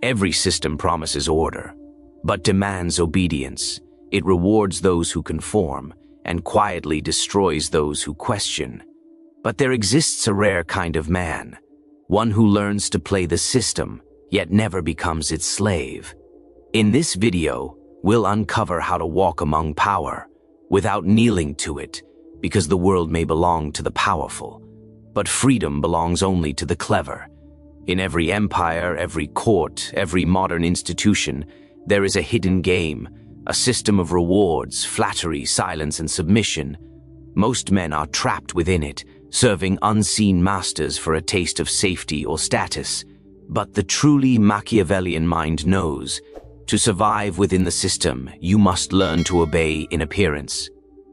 Every system promises order, but demands obedience. It rewards those who conform and quietly destroys those who question. But there exists a rare kind of man, one who learns to play the system, yet never becomes its slave. In this video, we'll uncover how to walk among power without kneeling to it, because the world may belong to the powerful, but freedom belongs only to the clever. In every empire, every court, every modern institution, there is a hidden game, a system of rewards, flattery, silence, and submission. Most men are trapped within it, serving unseen masters for a taste of safety or status. But the truly Machiavellian mind knows, to survive within the system, you must learn to obey in appearance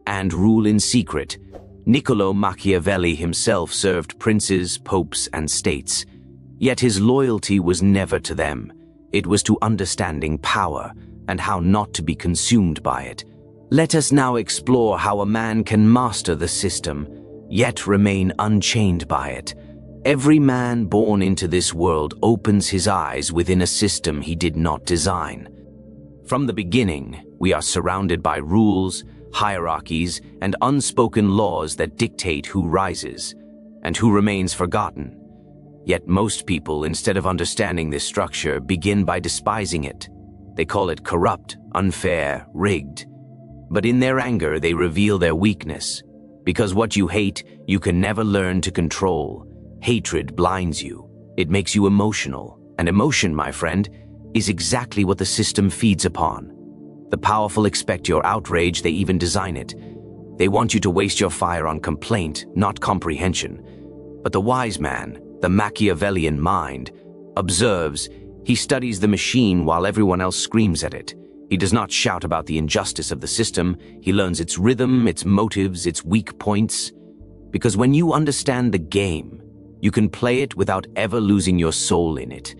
and rule in secret. Niccolo Machiavelli himself served princes, popes, and states. Yet his loyalty was never to them. It was to understanding power and how not to be consumed by it. Let us now explore how a man can master the system, yet remain unchained by it. Every man born into this world opens his eyes within a system he did not design. From the beginning, we are surrounded by rules, hierarchies, and unspoken laws that dictate who rises and who remains forgotten. Yet most people, instead of understanding this structure, begin by despising it. They call it corrupt, unfair, rigged. But in their anger, they reveal their weakness. Because what you hate, you can never learn to control. Hatred blinds you. It makes you emotional. And emotion, my friend, is exactly what the system feeds upon. The powerful expect your outrage, they even design it. They want you to waste your fire on complaint, not comprehension. But the wise man, the Machiavellian mind, observes. He studies the machine while everyone else screams at it. He does not shout about the injustice of the system. He learns its rhythm, its motives, its weak points. Because when you understand the game, you can play it without ever losing your soul in it.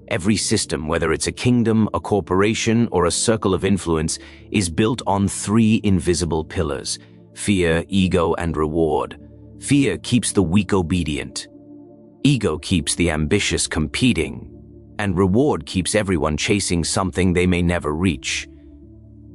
Every system, whether it's a kingdom, a corporation, or a circle of influence, is built on three invisible pillars: fear, ego, and reward. Fear keeps the weak obedient. Ego keeps the ambitious competing. And reward keeps everyone chasing something they may never reach.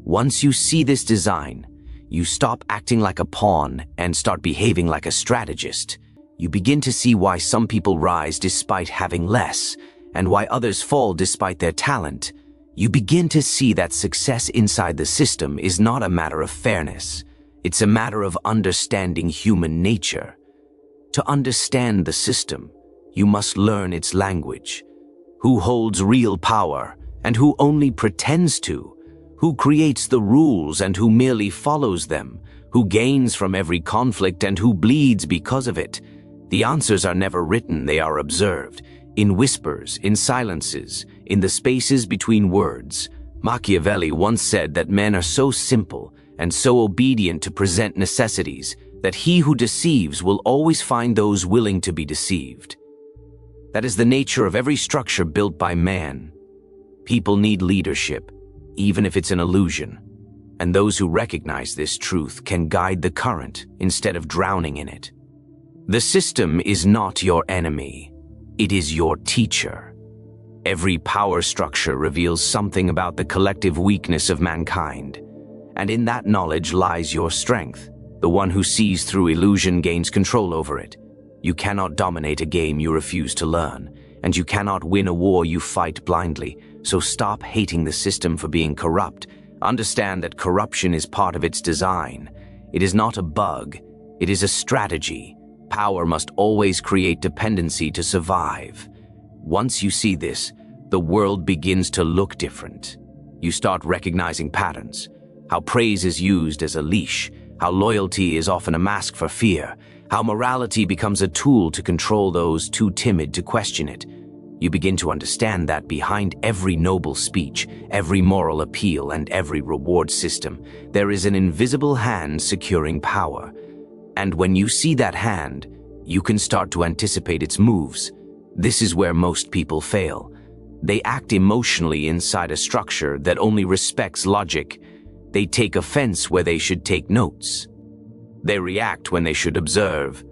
Once you see this design, you stop acting like a pawn and start behaving like a strategist. You begin to see why some people rise despite having less, and why others fall despite their talent. You begin to see that success inside the system is not a matter of fairness. It's a matter of understanding human nature. To understand the system, you must learn its language. Who holds real power and who only pretends to? Who creates the rules and who merely follows them? Who gains from every conflict and who bleeds because of it? The answers are never written, they are observed. In whispers, in silences, in the spaces between words. Machiavelli once said that men are so simple and so obedient to present necessities that he who deceives will always find those willing to be deceived. That is the nature of every structure built by man. People need leadership, even if it's an illusion. And those who recognize this truth can guide the current instead of drowning in it. The system is not your enemy. It is your teacher. Every power structure reveals something about the collective weakness of mankind. And in that knowledge lies your strength. The one who sees through illusion gains control over it. You cannot dominate a game you refuse to learn, and you cannot win a war you fight blindly. So stop hating the system for being corrupt. Understand that corruption is part of its design. It is not a bug. It is a strategy. Power must always create dependency to survive. Once you see this, the world begins to look different. You start recognizing patterns. How praise is used as a leash. How loyalty is often a mask for fear. How morality becomes a tool to control those too timid to question it. You begin to understand that behind every noble speech, every moral appeal, and every reward system, there is an invisible hand securing power. And when you see that hand, you can start to anticipate its moves. This is where most people fail. They act emotionally inside a structure that only respects logic. They take offense where they should take notes. They react when they should observe.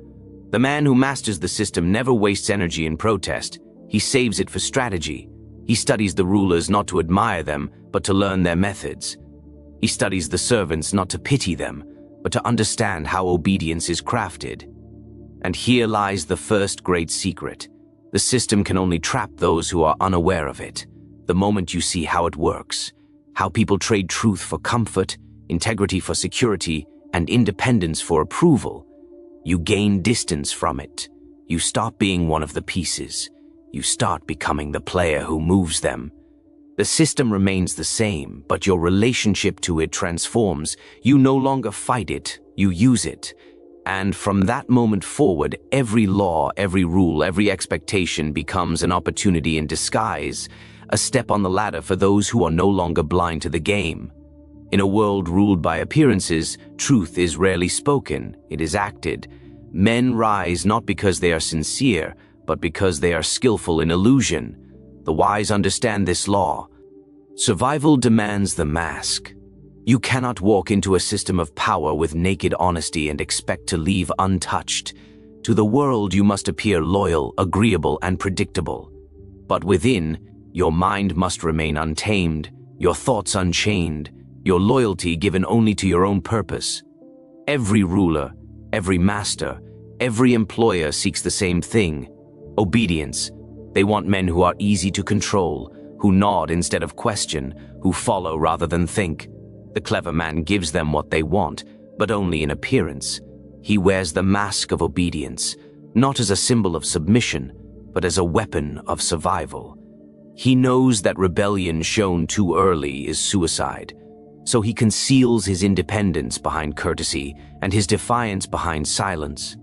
The man who masters the system never wastes energy in protest. He saves it for strategy. He studies the rulers not to admire them, but to learn their methods. He studies the servants not to pity them, but to understand how obedience is crafted. And here lies the first great secret. The system can only trap those who are unaware of it. The moment you see how it works, how people trade truth for comfort, integrity for security, and independence for approval, you gain distance from it. You stop being one of the pieces. You start becoming the player who moves them. The system remains the same, but your relationship to it transforms. You no longer fight it, you use it. And from that moment forward, every law, every rule, every expectation becomes an opportunity in disguise, a step on the ladder for those who are no longer blind to the game. In a world ruled by appearances, truth is rarely spoken, it is acted. Men rise not because they are sincere, but because they are skillful in illusion. The wise understand this law. Survival demands the mask. You cannot walk into a system of power with naked honesty and expect to leave untouched. To the world you must appear loyal, agreeable, and predictable. But within, your mind must remain untamed, your thoughts unchained, your loyalty given only to your own purpose. Every ruler, every master, every employer seeks the same thing: obedience. They want men who are easy to control, who nod instead of question, who follow rather than think. The clever man gives them what they want, but only in appearance. He wears the mask of obedience, not as a symbol of submission, but as a weapon of survival. He knows that rebellion shown too early is suicide, so he conceals his independence behind courtesy and his defiance behind silence.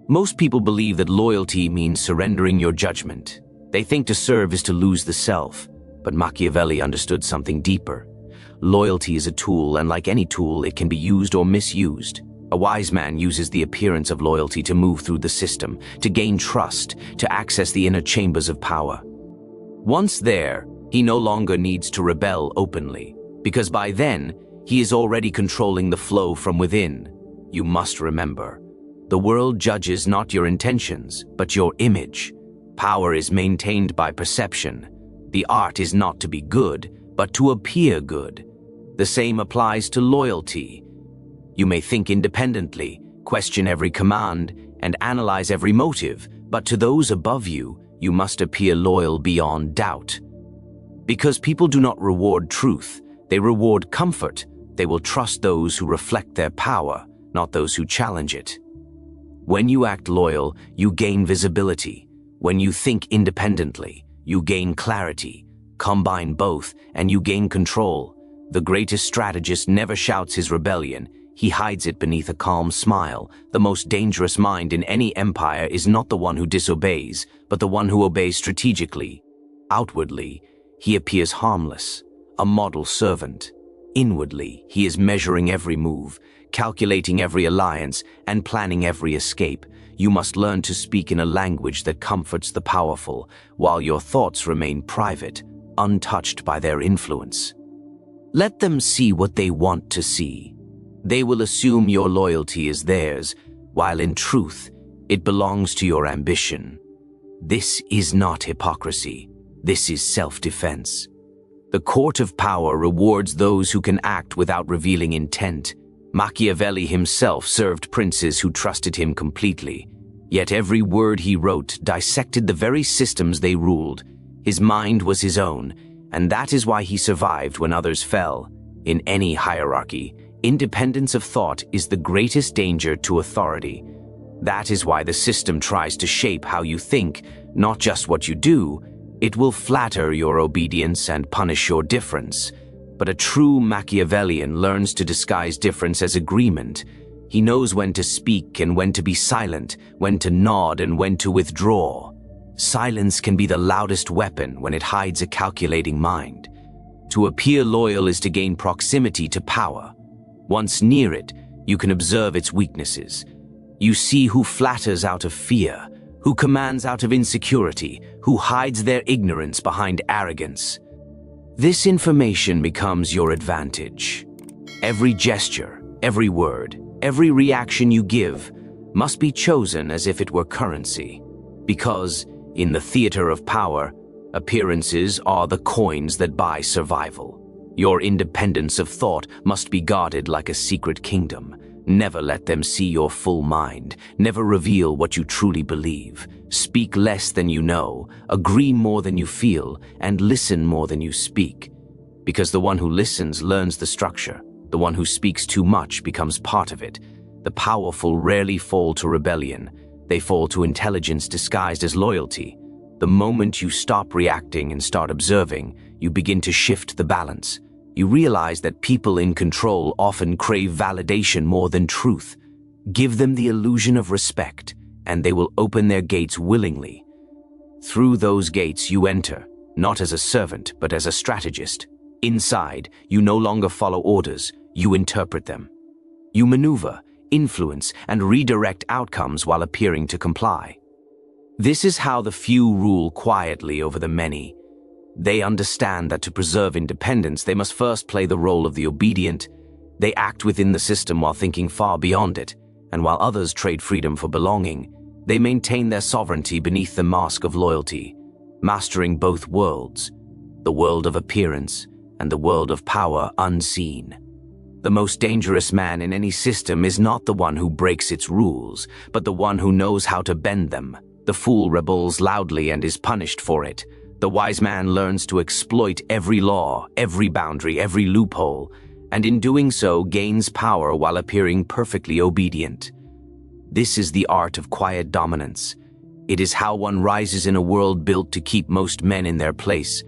Most people believe that loyalty means surrendering your judgment. They think to serve is to lose the self, but Machiavelli understood something deeper. Loyalty is a tool, and like any tool, it can be used or misused. A wise man uses the appearance of loyalty to move through the system, to gain trust, to access the inner chambers of power. Once there, he no longer needs to rebel openly, because by then, he is already controlling the flow from within. You must remember, the world judges not your intentions, but your image. Power is maintained by perception. The art is not to be good, but to appear good. The same applies to loyalty. You may think independently, question every command, and analyze every motive, but to those above you, you must appear loyal beyond doubt. Because people do not reward truth, they reward comfort. They will trust those who reflect their power, not those who challenge it. When you act loyal, you gain visibility. When you think independently, you gain clarity. Combine both, and you gain control. The greatest strategist never shouts his rebellion. He hides it beneath a calm smile. The most dangerous mind in any empire is not the one who disobeys, but the one who obeys strategically. Outwardly, he appears harmless, a model servant. Inwardly, he is measuring every move, calculating every alliance, and planning every escape. You must learn to speak in a language that comforts the powerful, while your thoughts remain private, untouched by their influence. Let them see what they want to see. They will assume your loyalty is theirs, while in truth, it belongs to your ambition. This is not hypocrisy. This is self-defense. The court of power rewards those who can act without revealing intent. Machiavelli himself served princes who trusted him completely. Yet every word he wrote dissected the very systems they ruled. His mind was his own, and that is why he survived when others fell. In any hierarchy, independence of thought is the greatest danger to authority. That is why the system tries to shape how you think, not just what you do. It will flatter your obedience and punish your difference. But a true Machiavellian learns to disguise difference as agreement. He knows when to speak and when to be silent, when to nod and when to withdraw. Silence can be the loudest weapon when it hides a calculating mind. To appear loyal is to gain proximity to power. Once near it, you can observe its weaknesses. You see who flatters out of fear, who commands out of insecurity, who hides their ignorance behind arrogance. This information becomes your advantage. Every gesture, every word, every reaction you give must be chosen as if it were currency. Because, in the theater of power, Appearances are the coins that buy survival. Your independence of thought must be guarded like a secret kingdom. Never let them see your full mind. Never reveal what you truly believe. Speak less than you know, agree more than you feel, and listen more than you speak. Because the one who listens learns the structure. The one who speaks too much becomes part of it. The powerful rarely fall to rebellion. They fall to intelligence disguised as loyalty. The moment you stop reacting and start observing, you begin to shift the balance. You realize that people in control often crave validation more than truth. Give them the illusion of respect, and they will open their gates willingly. Through those gates you enter, not as a servant, but as a strategist. Inside, you no longer follow orders, you interpret them. You maneuver, influence, and redirect outcomes while appearing to comply. This is how the few rule quietly over the many. They understand that to preserve independence, they must first play the role of the obedient. They act within the system while thinking far beyond it, and while others trade freedom for belonging, they maintain their sovereignty beneath the mask of loyalty, mastering both worlds, the world of appearance and the world of power unseen. The most dangerous man in any system is not the one who breaks its rules, but the one who knows how to bend them. The fool rebels loudly and is punished for it. The wise man learns to exploit every law, every boundary, every loophole, and in doing so gains power while appearing perfectly obedient. This is the art of quiet dominance. It is how one rises in a world built to keep most men in their place.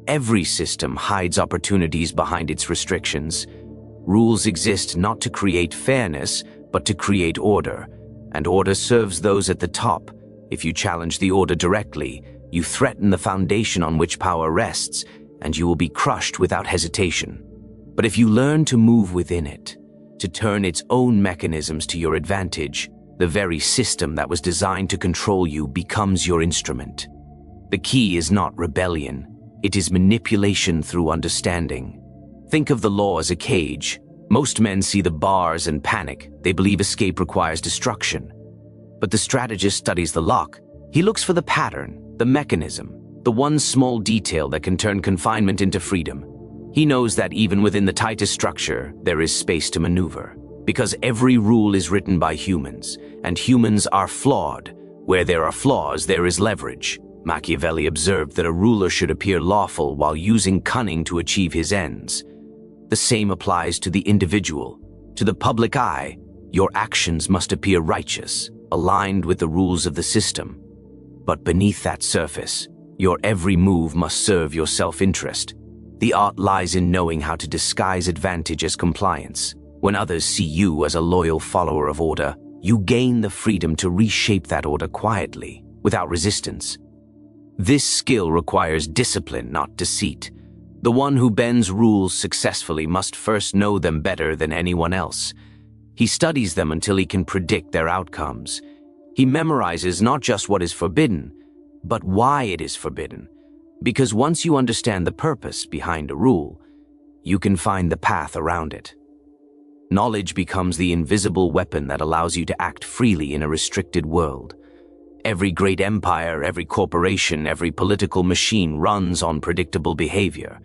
Every system hides opportunities behind its restrictions. Rules exist not to create fairness, but to create order, and order serves those at the top. If you challenge the order directly, you threaten the foundation on which power rests, and you will be crushed without hesitation. But if you learn to move within it, to turn its own mechanisms to your advantage, the very system that was designed to control you becomes your instrument. The key is not rebellion, it is manipulation through understanding. Think of the law as a cage. Most men see the bars and panic. They believe escape requires destruction. But the strategist studies the lock. He looks for the pattern, the mechanism, the one small detail that can turn confinement into freedom. He knows that even within the tightest structure, there is space to maneuver. Because every rule is written by humans, and humans are flawed. Where there are flaws, there is leverage. Machiavelli observed that a ruler should appear lawful while using cunning to achieve his ends. The same applies to the individual. To the public eye, your actions must appear righteous, aligned with the rules of the system. But beneath that surface, your every move must serve your self-interest. The art lies in knowing how to disguise advantage as compliance. When others see you as a loyal follower of order, you gain the freedom to reshape that order quietly, without resistance. This skill requires discipline, not deceit. The one who bends rules successfully must first know them better than anyone else. He studies them until he can predict their outcomes. He memorizes not just what is forbidden, but why it is forbidden. Because once you understand the purpose behind a rule, you can find the path around it. Knowledge becomes the invisible weapon that allows you to act freely in a restricted world. Every great empire, every corporation, every political machine runs on predictable behavior.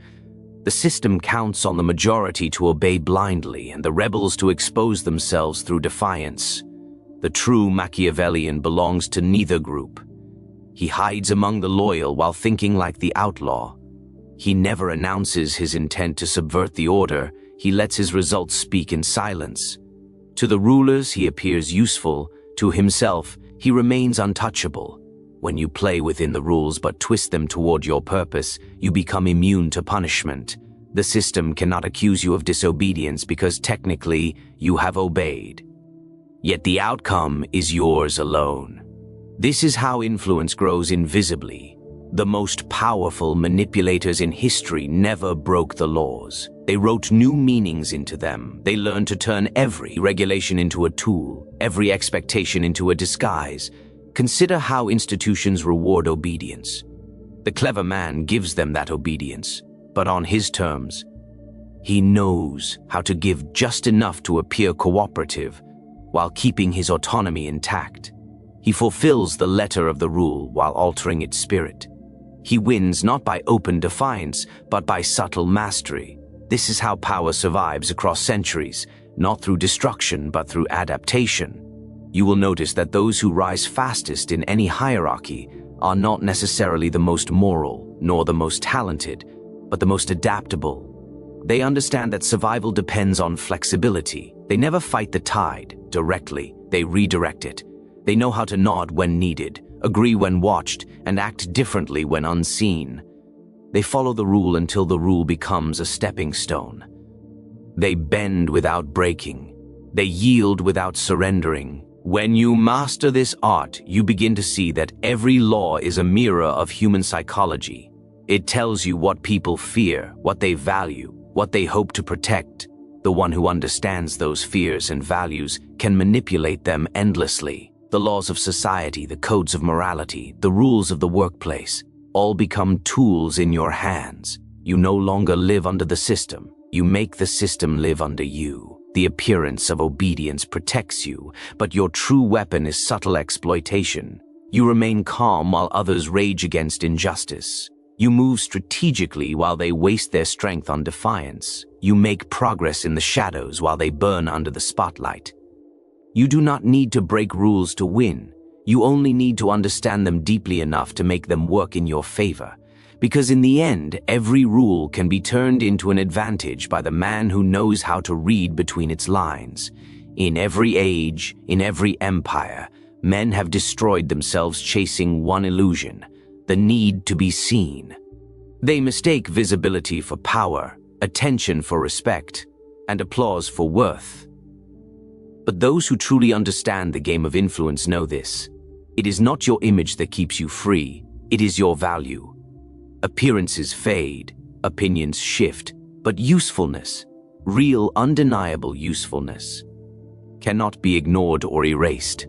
The system counts on the majority to obey blindly and the rebels to expose themselves through defiance. The true Machiavellian belongs to neither group. He hides among the loyal while thinking like the outlaw. He never announces his intent to subvert the order. He lets his results speak in silence. To the rulers, he appears useful. To himself, he remains untouchable. When you play within the rules but twist them toward your purpose, you become immune to punishment. The system cannot accuse you of disobedience because technically you have obeyed. Yet the outcome is yours alone. This is how influence grows invisibly. The most powerful manipulators in history never broke the laws. They wrote new meanings into them. They learned to turn every regulation into a tool, every expectation into a disguise. Consider how institutions reward obedience. The clever man gives them that obedience, but on his terms. He knows how to give just enough to appear cooperative while keeping his autonomy intact. He fulfills the letter of the rule while altering its spirit. He wins not by open defiance, but by subtle mastery. This is how power survives across centuries, not through destruction, but through adaptation. You will notice that those who rise fastest in any hierarchy are not necessarily the most moral, nor the most talented, but the most adaptable. They understand that survival depends on flexibility. They never fight the tide directly, they redirect it. They know how to nod when needed, agree when watched, and act differently when unseen. They follow the rule until the rule becomes a stepping stone. They bend without breaking. They yield without surrendering. When you master this art, you begin to see that every law is a mirror of human psychology. It tells you what people fear, what they value, what they hope to protect. The one who understands those fears and values can manipulate them endlessly. The laws of society, the codes of morality, the rules of the workplace, all become tools in your hands. You no longer live under the system. You make the system live under you. The appearance of obedience protects you, but your true weapon is subtle exploitation. You remain calm while others rage against injustice. You move strategically while they waste their strength on defiance. You make progress in the shadows while they burn under the spotlight. You do not need to break rules to win. You only need to understand them deeply enough to make them work in your favor. Because in the end, every rule can be turned into an advantage by the man who knows how to read between its lines. In every age, in every empire, men have destroyed themselves chasing one illusion: the need to be seen. They mistake visibility for power, attention for respect, and applause for worth. But those who truly understand the game of influence know this. It is not your image that keeps you free, it is your value. Appearances fade, opinions shift, but usefulness, real undeniable usefulness, cannot be ignored or erased.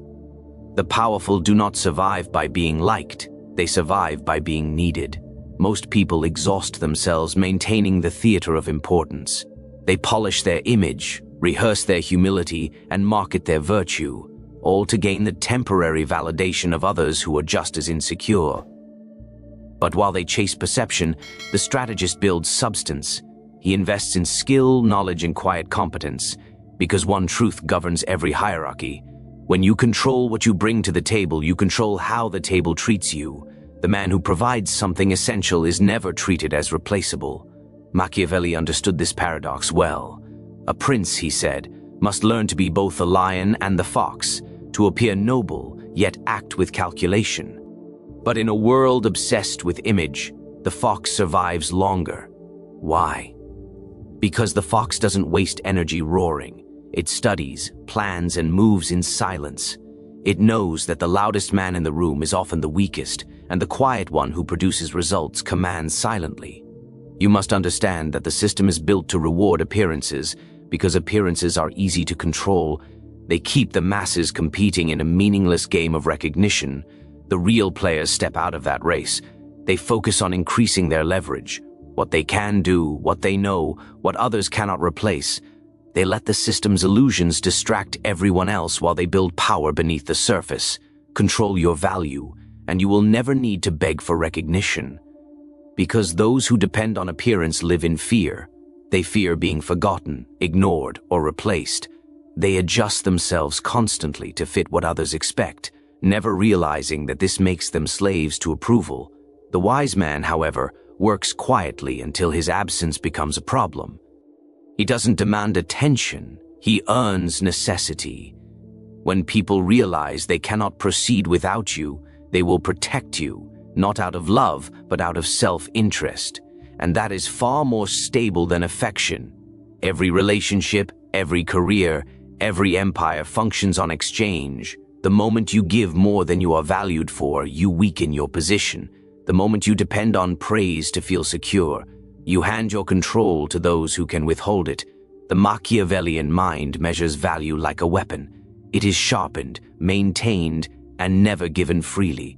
The powerful do not survive by being liked, they survive by being needed. Most people exhaust themselves maintaining the theater of importance. They polish their image, rehearse their humility, and market their virtue, all to gain the temporary validation of others who are just as insecure. But while they chase perception, the strategist builds substance. He invests in skill, knowledge, and quiet competence, because one truth governs every hierarchy. When you control what you bring to the table, you control how the table treats you. The man who provides something essential is never treated as replaceable. Machiavelli understood this paradox well. A prince, he said, must learn to be both the lion and the fox, to appear noble, yet act with calculation. But in a world obsessed with image, the fox survives longer. Why? Because the fox doesn't waste energy roaring. It studies, plans, and moves in silence. It knows that the loudest man in the room is often the weakest, and the quiet one who produces results commands silently. You must understand that the system is built to reward appearances, because appearances are easy to control. They keep the masses competing in a meaningless game of recognition. The real players step out of that race. They focus on increasing their leverage, what they can do, what they know, what others cannot replace. They let the system's illusions distract everyone else while they build power beneath the surface. Control your value, and you will never need to beg for recognition. Because those who depend on appearance live in fear. They fear being forgotten, ignored, or replaced. They adjust themselves constantly to fit what others expect, never realizing that this makes them slaves to approval. The wise man, however, works quietly until his absence becomes a problem. He doesn't demand attention, he earns necessity. When people realize they cannot proceed without you, they will protect you, not out of love, but out of self-interest. And that is far more stable than affection. Every relationship, every career, every empire functions on exchange. The moment you give more than you are valued for, you weaken your position. The moment you depend on praise to feel secure, you hand your control to those who can withhold it. The Machiavellian mind measures value like a weapon. It is sharpened, maintained, and never given freely.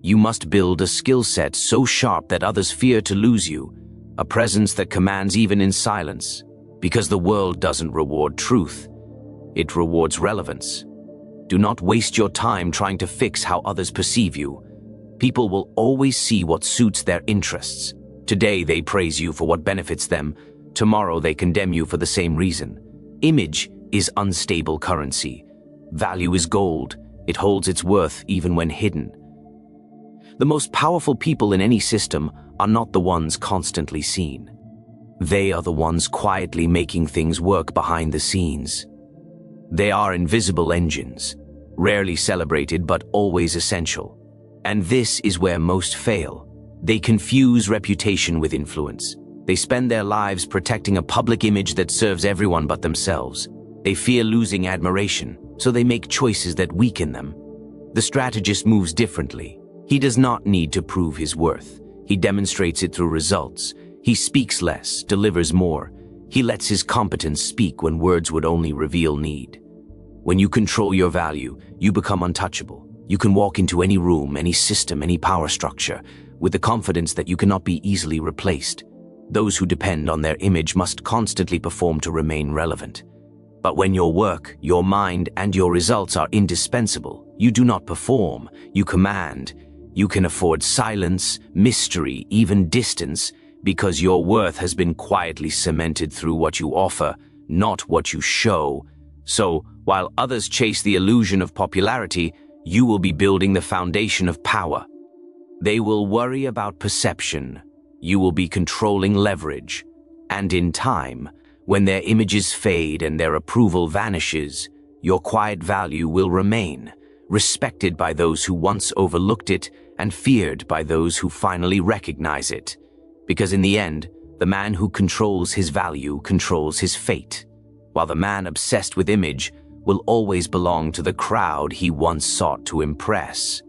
You must build a skill set so sharp that others fear to lose you, a presence that commands even in silence, because the world doesn't reward truth. It rewards relevance. Do not waste your time trying to fix how others perceive you. People will always see what suits their interests. Today they praise you for what benefits them. Tomorrow they condemn you for the same reason. Image is unstable currency. Value is gold. It holds its worth even when hidden. The most powerful people in any system are not the ones constantly seen. They are the ones quietly making things work behind the scenes. They are invisible engines, rarely celebrated but always essential. And this is where most fail. They confuse reputation with influence. They spend their lives protecting a public image that serves everyone but themselves. They fear losing admiration, so they make choices that weaken them. The strategist moves differently. He does not need to prove his worth. He demonstrates it through results. He speaks less, delivers more. He lets his competence speak when words would only reveal need. When you control your value, you become untouchable. You can walk into any room, any system, any power structure, with the confidence that you cannot be easily replaced. Those who depend on their image must constantly perform to remain relevant. But when your work, your mind, and your results are indispensable, you do not perform, you command. You can afford silence, mystery, even distance, because your worth has been quietly cemented through what you offer, not what you show. So, while others chase the illusion of popularity, you will be building the foundation of power. They will worry about perception. You will be controlling leverage. And in time, when their images fade and their approval vanishes, your quiet value will remain, respected by those who once overlooked it and feared by those who finally recognize it. Because in the end, the man who controls his value controls his fate, while the man obsessed with image will always belong to the crowd he once sought to impress.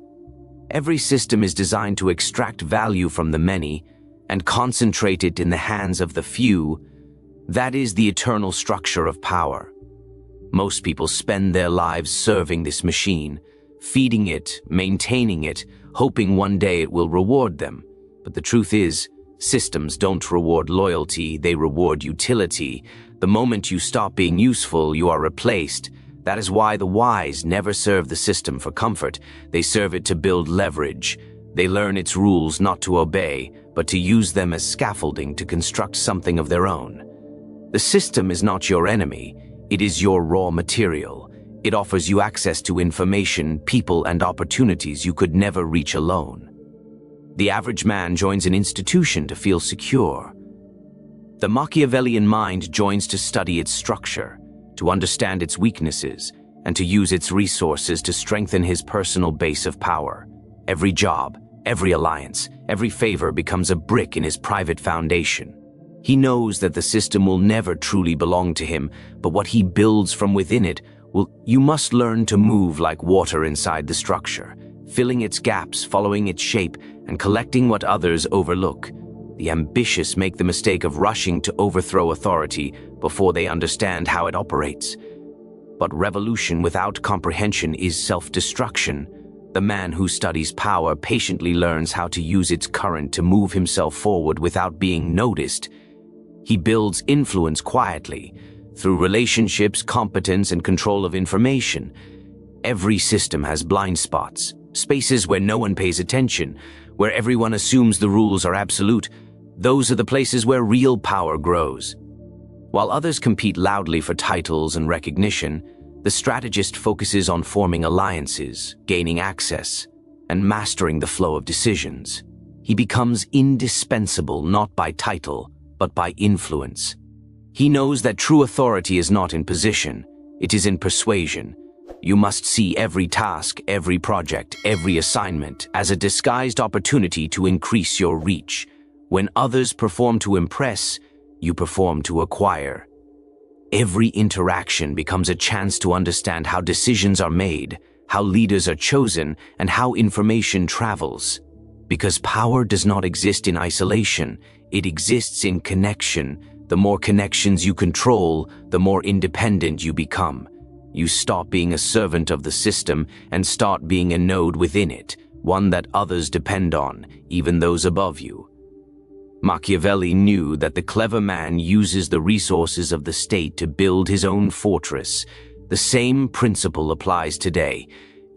Every system is designed to extract value from the many and concentrate it in the hands of the few. That is the eternal structure of power. Most people spend their lives serving this machine, feeding it, maintaining it, hoping one day it will reward them. But the truth is, systems don't reward loyalty, they reward utility. The moment you stop being useful, you are replaced. That is why the wise never serve the system for comfort. They serve it to build leverage. They learn its rules not to obey, but to use them as scaffolding to construct something of their own. The system is not your enemy. It is your raw material. It offers you access to information, people, and opportunities you could never reach alone. The average man joins an institution to feel secure. The Machiavellian mind joins to study its structure, to understand its weaknesses, and to use its resources to strengthen his personal base of power. Every job, every alliance, every favor becomes a brick in his private foundation. He knows that the system will never truly belong to him, but what he builds from within it will. You must learn to move like water inside the structure, filling its gaps, following its shape, and collecting what others overlook. The ambitious make the mistake of rushing to overthrow authority before they understand how it operates. But revolution without comprehension is self-destruction. The man who studies power patiently learns how to use its current to move himself forward without being noticed. He builds influence quietly, through relationships, competence, and control of information. Every system has blind spots, spaces where no one pays attention, where everyone assumes the rules are absolute. Those are the places where real power grows. While others compete loudly for titles and recognition, the strategist focuses on forming alliances, gaining access, and mastering the flow of decisions. He becomes indispensable not by title, but by influence. He knows that true authority is not in position, it is in persuasion. You must see every task, every project, every assignment as a disguised opportunity to increase your reach. When others perform to impress, you perform to acquire. Every interaction becomes a chance to understand how decisions are made, how leaders are chosen, and how information travels. Because power does not exist in isolation, it exists in connection. The more connections you control, the more independent you become. You stop being a servant of the system and start being a node within it, one that others depend on, even those above you. Machiavelli knew that the clever man uses the resources of the state to build his own fortress. The same principle applies today.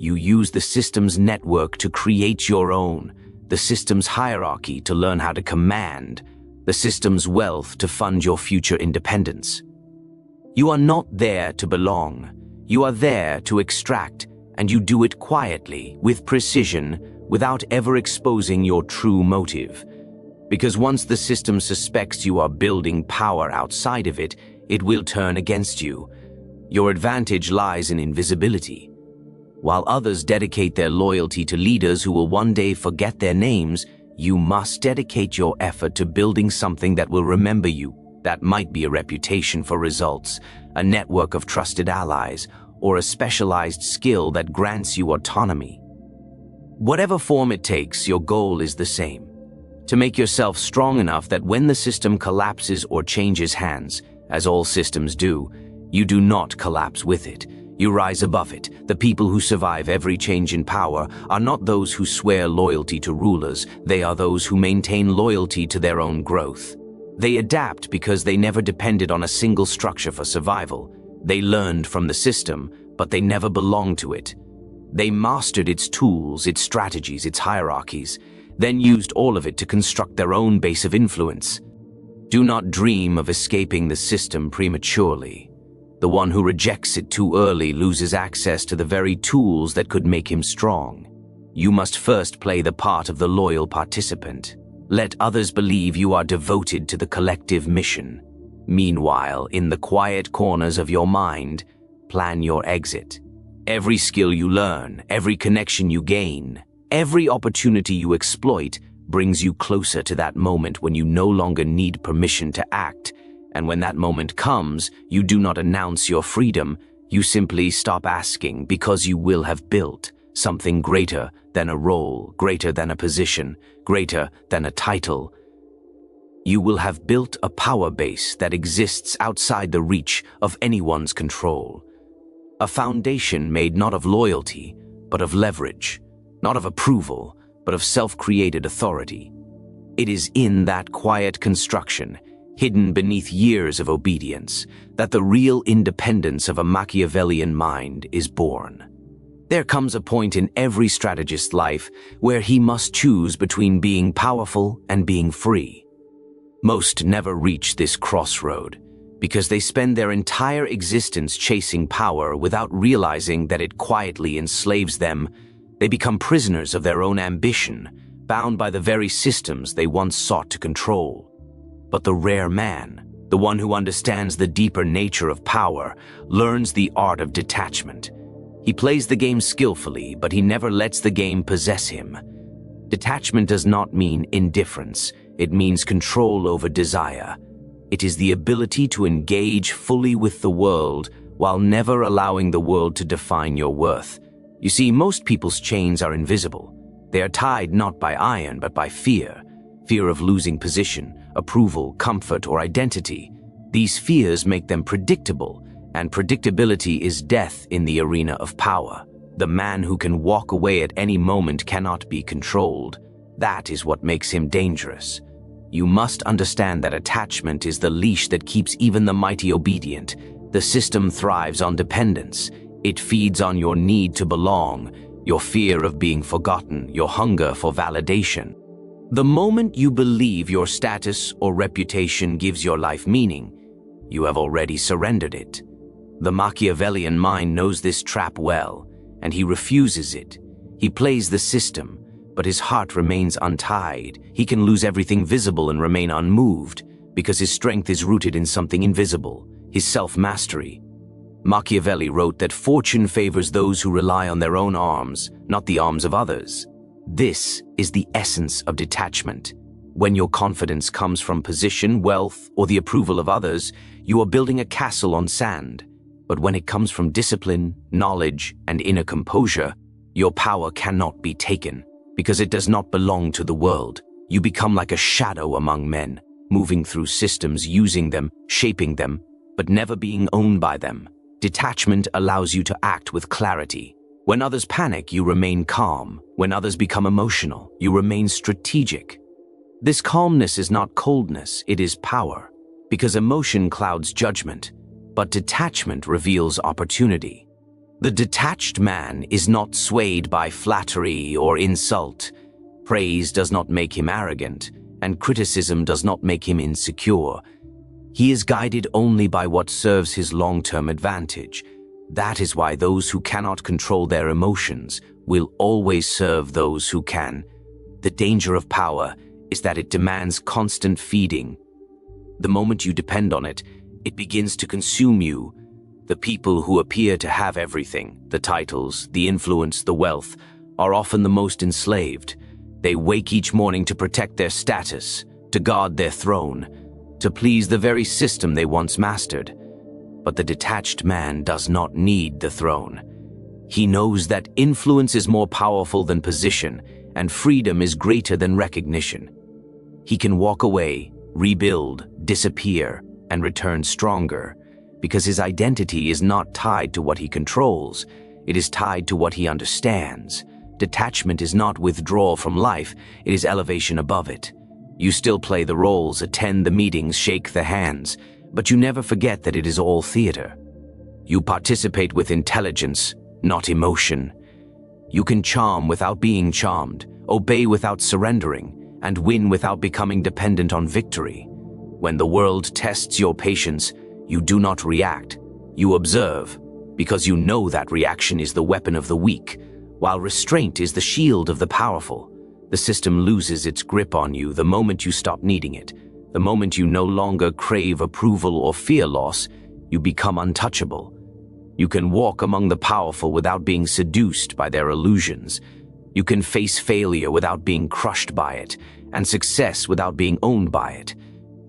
You use the system's network to create your own, the system's hierarchy to learn how to command, the system's wealth to fund your future independence. You are not there to belong. You are there to extract, and you do it quietly, with precision, without ever exposing your true motive. Because once the system suspects you are building power outside of it, it will turn against you. Your advantage lies in invisibility. While others dedicate their loyalty to leaders who will one day forget their names, you must dedicate your effort to building something that will remember you. That might be a reputation for results, a network of trusted allies, or a specialized skill that grants you autonomy. Whatever form it takes, your goal is the same: to make yourself strong enough that when the system collapses or changes hands, as all systems do, you do not collapse with it. You rise above it. The people who survive every change in power are not those who swear loyalty to rulers. They are those who maintain loyalty to their own growth. They adapt because they never depended on a single structure for survival. They learned from the system, but they never belonged to it. They mastered its tools, its strategies, its hierarchies, then used all of it to construct their own base of influence. Do not dream of escaping the system prematurely. The one who rejects it too early loses access to the very tools that could make him strong. You must first play the part of the loyal participant. Let others believe you are devoted to the collective mission. Meanwhile, in the quiet corners of your mind, plan your exit. Every skill you learn, every connection you gain, every opportunity you exploit brings you closer to that moment when you no longer need permission to act. And when that moment comes, you do not announce your freedom, you simply stop asking, because you will have built something greater than a role, greater than a position, greater than a title. You will have built a power base that exists outside the reach of anyone's control. A foundation made not of loyalty, but of leverage, not of approval, but of self-created authority. It is in that quiet construction, hidden beneath years of obedience, that the real independence of a Machiavellian mind is born. There comes a point in every strategist's life where he must choose between being powerful and being free. Most never reach this crossroad because they spend their entire existence chasing power without realizing that it quietly enslaves them. They become prisoners of their own ambition, bound by the very systems they once sought to control. But the rare man, the one who understands the deeper nature of power, learns the art of detachment. He plays the game skillfully, but he never lets the game possess him. Detachment does not mean indifference. It means control over desire. It is the ability to engage fully with the world while never allowing the world to define your worth. You see, most people's chains are invisible. They are tied not by iron, but by fear. Fear of losing position, approval, comfort, or identity. These fears make them predictable, and predictability is death in the arena of power. The man who can walk away at any moment cannot be controlled. That is what makes him dangerous. You must understand that attachment is the leash that keeps even the mighty obedient. The system thrives on dependence. It feeds on your need to belong, your fear of being forgotten, your hunger for validation. The moment you believe your status or reputation gives your life meaning, you have already surrendered it. The Machiavellian mind knows this trap well, and he refuses it. He plays the system, but his heart remains untied. He can lose everything visible and remain unmoved, because his strength is rooted in something invisible, his self-mastery. Machiavelli wrote that fortune favors those who rely on their own arms, not the arms of others. This is the essence of detachment. When your confidence comes from position, wealth, or the approval of others, you are building a castle on sand. But when it comes from discipline, knowledge, and inner composure, your power cannot be taken, because it does not belong to the world. You become like a shadow among men, moving through systems, using them, shaping them, but never being owned by them. Detachment allows you to act with clarity. When others panic, you remain calm. When others become emotional, you remain strategic. This calmness is not coldness, it is power, because emotion clouds judgment, but detachment reveals opportunity. The detached man is not swayed by flattery or insult. Praise does not make him arrogant, and criticism does not make him insecure. He is guided only by what serves his long-term advantage. That is why those who cannot control their emotions will always serve those who can. The danger of power is that it demands constant feeding. The moment you depend on it, it begins to consume you. The people who appear to have everything, the titles, the influence, the wealth, are often the most enslaved. They wake each morning to protect their status, to guard their throne, to please the very system they once mastered. But the detached man does not need the throne. He knows that influence is more powerful than position, and freedom is greater than recognition. He can walk away, rebuild, disappear, and return stronger, because his identity is not tied to what he controls, it is tied to what he understands. Detachment is not withdrawal from life, it is elevation above it. You still play the roles, attend the meetings, shake the hands, but you never forget that it is all theater. You participate with intelligence, not emotion. You can charm without being charmed, obey without surrendering, and win without becoming dependent on victory. When the world tests your patience, you do not react. You observe, because you know that reaction is the weapon of the weak, while restraint is the shield of the powerful. The system loses its grip on you the moment you stop needing it. The moment you no longer crave approval or fear loss, you become untouchable. You can walk among the powerful without being seduced by their illusions. You can face failure without being crushed by it, and success without being owned by it.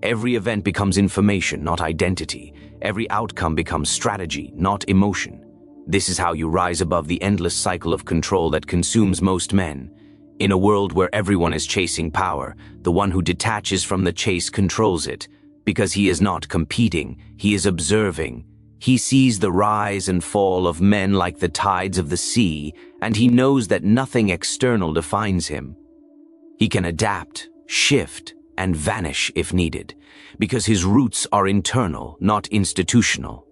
Every event becomes information, not identity. Every outcome becomes strategy, not emotion. This is how you rise above the endless cycle of control that consumes most men. In a world where everyone is chasing power, the one who detaches from the chase controls it. Because he is not competing, he is observing. He sees the rise and fall of men like the tides of the sea, and he knows that nothing external defines him. He can adapt, shift, and vanish if needed, because his roots are internal, not institutional.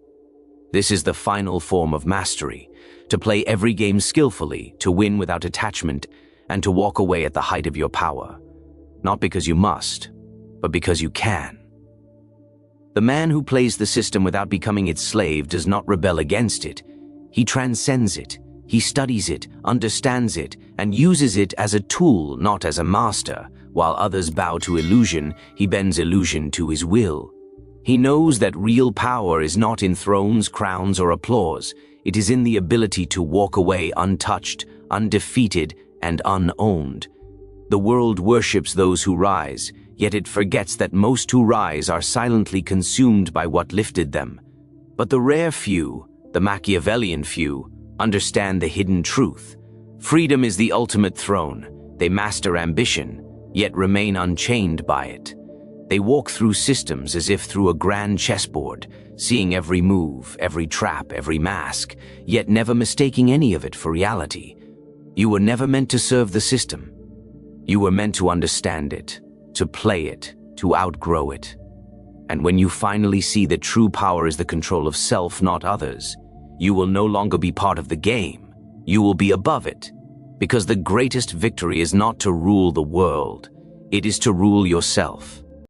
This is the final form of mastery, to play every game skillfully, to win without attachment, and to walk away at the height of your power. Not because you must, but because you can. The man who plays the system without becoming its slave does not rebel against it. He transcends it. He studies it, understands it, and uses it as a tool, not as a master. While others bow to illusion, he bends illusion to his will. He knows that real power is not in thrones, crowns, or applause. It is in the ability to walk away untouched, undefeated, and unowned. The world worships those who rise, yet it forgets that most who rise are silently consumed by what lifted them. But the rare few, the Machiavellian few, understand the hidden truth. Freedom is the ultimate throne. They master ambition, yet remain unchained by it. They walk through systems as if through a grand chessboard, seeing every move, every trap, every mask, yet never mistaking any of it for reality. You were never meant to serve the system. You were meant to understand it, to play it, to outgrow it. And when you finally see that true power is the control of self, not others, you will no longer be part of the game. You will be above it. Because the greatest victory is not to rule the world, it is to rule yourself.